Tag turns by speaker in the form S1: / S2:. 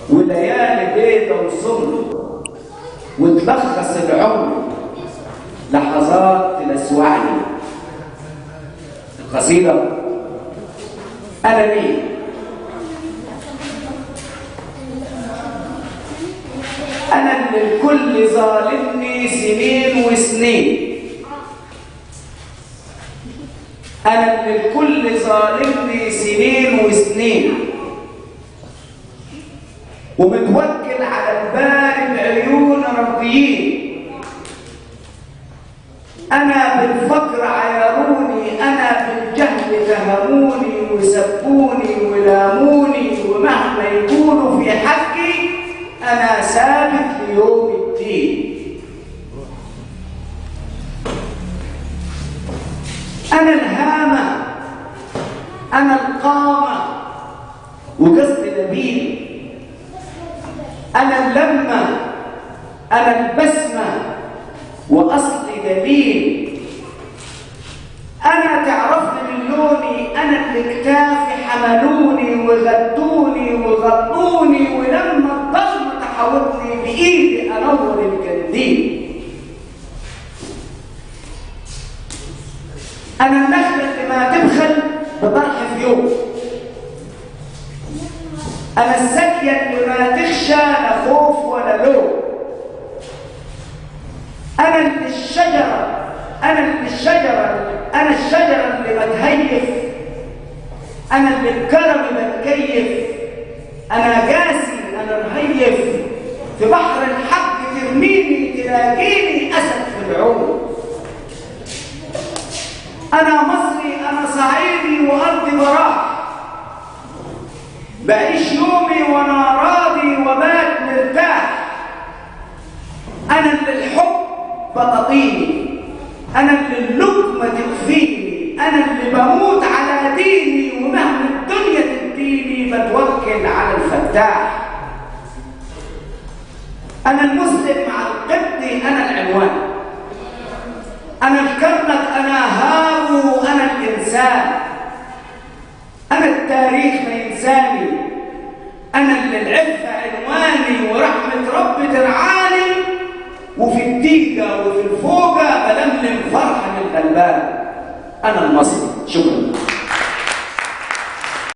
S1: وليالي بيضة وسمر، وتلخص العمر لحظات تلسوعني. القصيدة أنا مين؟ أنا اللي الكل ظالمني سنين وسنين، أنا اللي الكل ظالمني سنين وسنين، ومتوكل على الباري بعيون ربيين. أنا بالفقر عيروني، أنا بالجهل فهموني وسبوني ولاموني، ومهما يقولوا في حقي أنا ثابت ليوم الدين. أنا الهامة، أنا القامة وقصد نبيل، أنا اللمة، أنا البسمة وأصل دليل. أنا تعرفني من لوني، أنا اللي كتافي حملوني وغدوني وغطوني، ولما الضلمة تحاوطني بإيدي أنور القنديل. أنا النخلة اللي ما تبخل بطرح في يوم، أنا الساقية اللي ما تخشى لا خوف ولا لوم. أنا اللي الشجرة، أنا اللي الشجرة، أنا الشجرة اللي بتهيف، أنا اللي الكرم بتكيف، أنا قاسي، أنا مهيف، في بحر الحق ترميني تلاقيني أسد في العون. أنا مصري، أنا صعيدي وأرضي براح، بعيش يومي وأنا راضي وبات مرتاح. أنا اللي الحب بطاطيني، أنا اللي اللقمة تكفيني، أنا اللي بموت على ديني، ومهما الدنيا تديني بتوكل على الفتاح. أنا المسلم مع القبطي، أنا العنوان، أنا الكرنك، أنا هاو، أنا الإنسان، أنا التاريخ ما ينساني، أنا اللي العفة عنواني، ورحمة ربي ترعاني، وفي الديكة وفي الفوقة بلملم فرحة من الغلبان. أنا المصري. شكرا.